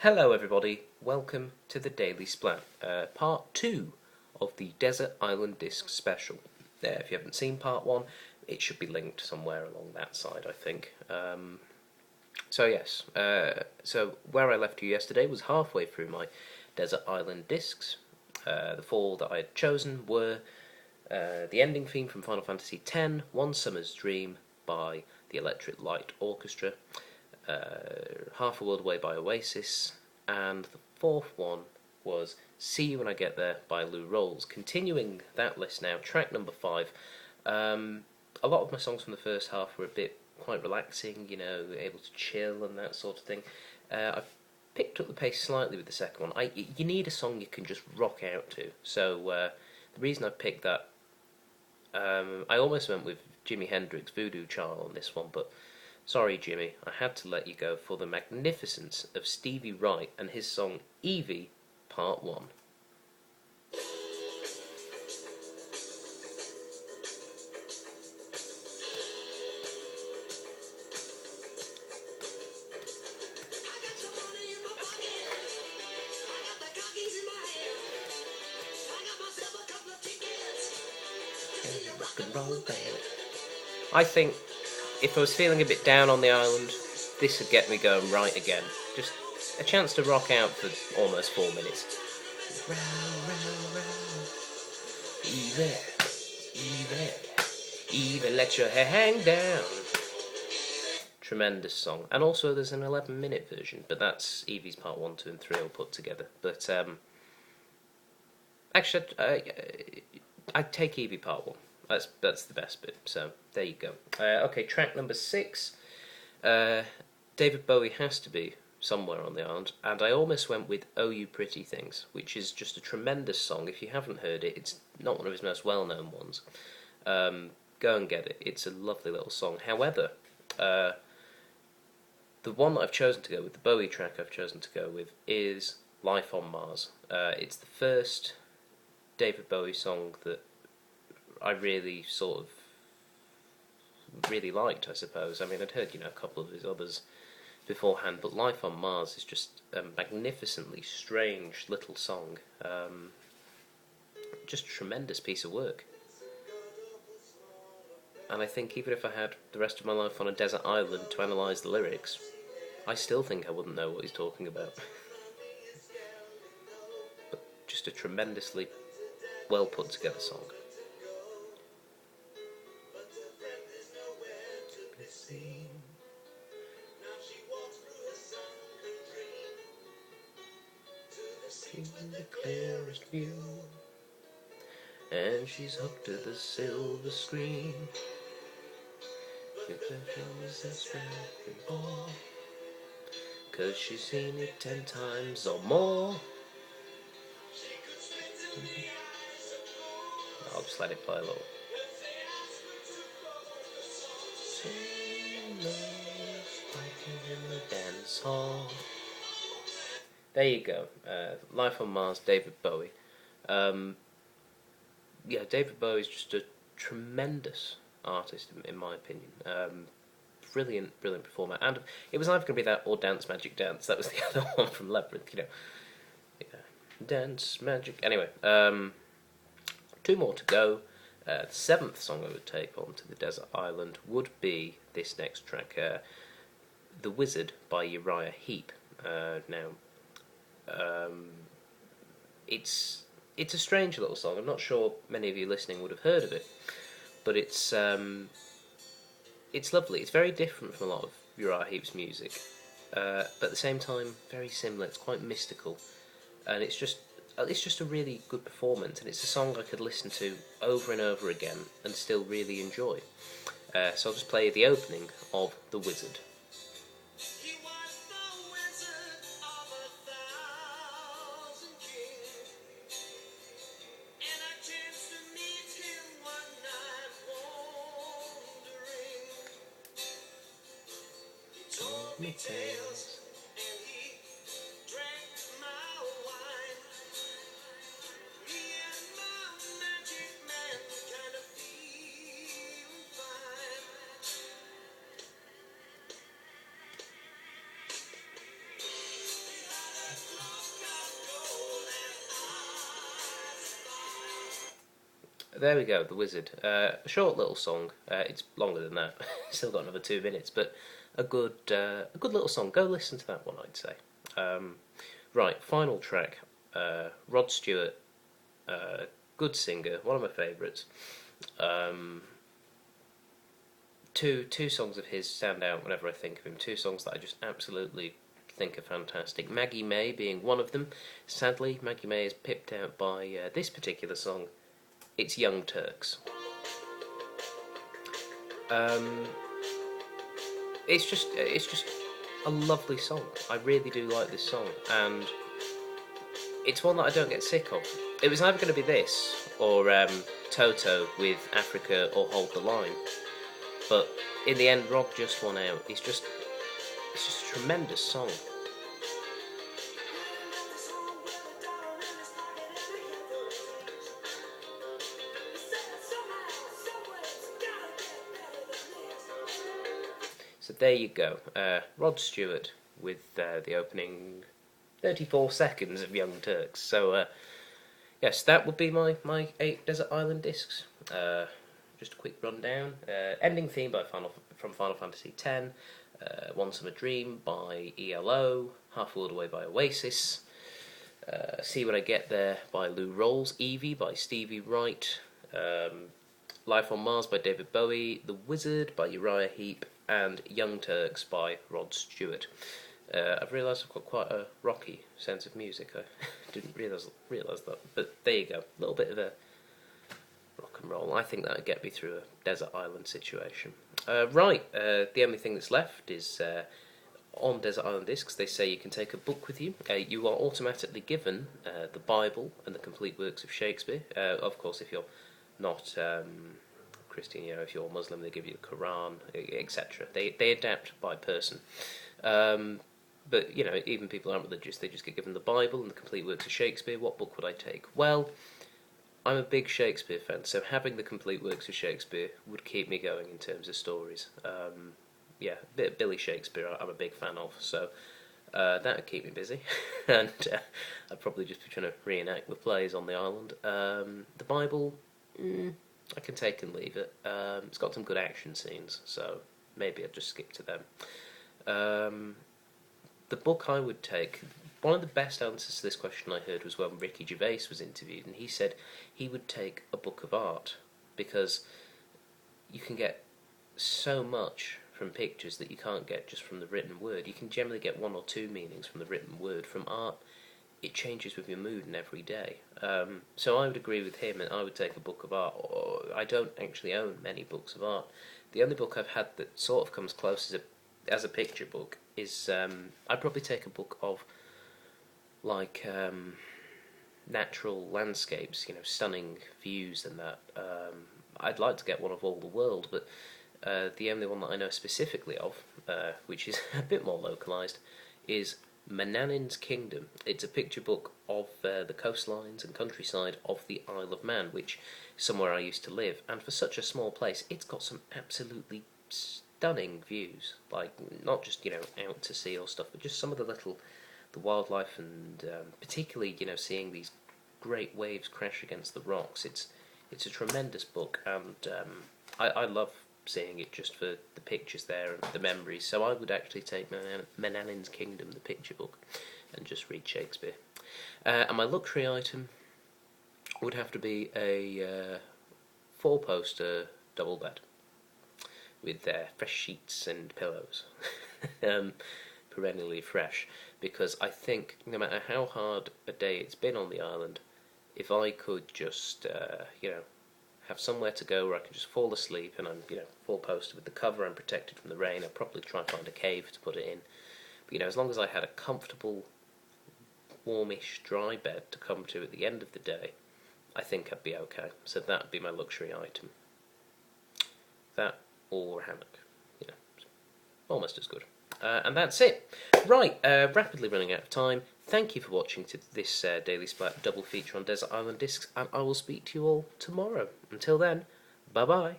Hello everybody, welcome to the Daily Splatt, part 2 of the Desert Island Disc special. If you haven't seen part 1, it should be linked somewhere along that side, I think. So where I left you yesterday was halfway through my Desert Island Discs. The four that I had chosen were the ending theme from Final Fantasy X, One Summer's Dream by the Electric Light Orchestra, Half a World Away by Oasis, and the fourth one was See You When I Get There by Lou Rawls. Continuing that list now, track number 5. A lot of my songs from the first half were quite relaxing, able to chill and that sort of thing. I picked up the pace slightly with the second one. You need a song you can just rock out to, so the reason I picked that, I almost went with Jimi Hendrix, Voodoo Child on this one, but sorry, Jimmy, I had to let you go for the magnificence of Stevie Wright and his song Evie, Part 1. I think if I was feeling a bit down on the island, this would get me going right again. Just a chance to rock out for almost 4 minutes. Round, round, round. Even let your hair hang down. Tremendous song. And also there's an 11-minute version, but that's Evie's Part 1, 2 and 3 all put together. But actually, I'd take Evie Part 1. That's the best bit, so there you go. Okay, track number 6. David Bowie has to be somewhere on the island, and I almost went with Oh You Pretty Things, which is just a tremendous song. If you haven't heard it, it's not one of his most well-known ones. Go and get it. It's a lovely little song. However, the one that I've chosen to go with, the Bowie track I've chosen to go with, is Life on Mars. It's the first David Bowie song that I really liked, I suppose. I mean, I'd heard, a couple of his others beforehand, but Life on Mars is just a magnificently strange little song. Just a tremendous piece of work. And I think even if I had the rest of my life on a desert island to analyse the lyrics, I still think I wouldn't know what he's talking about. But just a tremendously well put together song. The clearest view, and she's hooked to the silver screen. Your bedroom is that striking ball, 'cause she's seen it 10 times or more. I'll just let it play a little. In the dance hall. There you go. Life on Mars, David Bowie. David Bowie is just a tremendous artist, in my opinion. Brilliant performer. And it was either going to be that or Dance Magic Dance. That was the other one from Labyrinth, Dance Magic. Anyway, 2 more to go. The 7th song I would take onto the desert island would be this next track, The Wizard by Uriah Heep. It's a strange little song. I'm not sure many of you listening would have heard of it, but it's lovely. It's very different from a lot of Uriah Heep's music, but at the same time very similar. It's quite mystical, and it's just a really good performance, and it's a song I could listen to over and over again and still really enjoy. So I'll just play the opening of The Wizard. Me tales, and he drank my wine. Me and my magic man kind of feeling fine. there we go, The Wizard. A short little song. It's longer than that. Still got another 2 minutes, but a good little song. Go listen to that one, I'd say. Right, final track. Rod Stewart, good singer, one of my favourites. Two songs of his stand out whenever I think of him. Two songs that I just absolutely think are fantastic. Maggie May being one of them. Sadly, Maggie May is pipped out by this particular song. It's Young Turks. It's just a lovely song. I really do like this song, and it's one that I don't get sick of. It was either going to be this or Toto with Africa or Hold the Line, but in the end, Rod just won out. It's just a tremendous song. So there you go, Rod Stewart with the opening 34 seconds of Young Turks. So yes, that would be my 8 Desert Island discs. Just a quick rundown. Ending theme from Final Fantasy X. One Summer Dream by ELO. Half World Away by Oasis. See When I Get There by Lou Rawls. Evie by Stevie Wright. Life on Mars by David Bowie. The Wizard by Uriah Heep. And Young Turks by Rod Stewart. I've realised I've got quite a rocky sense of music. I didn't realise that, but there you go. A little bit of a rock and roll. I think that would get me through a desert island situation. Right, the only thing that's left is on Desert Island Discs, they say you can take a book with you. You are automatically given the Bible and the complete works of Shakespeare. Of course, if you're not Christian, if you're Muslim, they give you the Quran, etc. They adapt by person. But, even people who aren't religious, they just get given the Bible and the complete works of Shakespeare. What book would I take? Well, I'm a big Shakespeare fan, so having the complete works of Shakespeare would keep me going in terms of stories. Billy Shakespeare I'm a big fan of, so that would keep me busy. And I'd probably just be trying to reenact the plays on the island. The Bible, I can take and leave it. It's got some good action scenes, so maybe I'd just skip to them. The book I would take, one of the best answers to this question I heard was when Ricky Gervais was interviewed, and he said he would take a book of art because you can get so much from pictures that you can't get just from the written word. You can generally get 1 or 2 meanings from the written word. From art, it changes with your mood and every day. So I would agree with him, and I would take a book of art. I don't actually own many books of art. The only book I've had that sort of comes close as a picture book is I'd probably take a book of natural landscapes, stunning views and that. I'd like to get one of All the World, but the only one that I know specifically of, which is a bit more localised, is Mananin's Kingdom. It's a picture book of the coastlines and countryside of the Isle of Man, which is somewhere I used to live, and for such a small place, it's got some absolutely stunning views, not just out to sea or stuff, but just some of the wildlife, and particularly seeing these great waves crash against the rocks. It's a tremendous book, and I love seeing it just for the pictures there and the memories. So I would actually take Mananin's Kingdom, the picture book, and just read Shakespeare. And my luxury item would have to be a 4-poster double bed with fresh sheets and pillows, perennially fresh, because I think no matter how hard a day it's been on the island, if I could just have somewhere to go where I can just fall asleep, and I'm 4-poster with the cover, I'm protected from the rain, I'd probably try and find a cave to put it in. But as long as I had a comfortable, warmish, dry bed to come to at the end of the day, I think I'd be okay. So that would be my luxury item. That or a hammock, almost as good. And that's it. Right, rapidly running out of time. Thank you for watching to this Daily Splatt double feature on Desert Island Discs, and I will speak to you all tomorrow. Until then, bye-bye.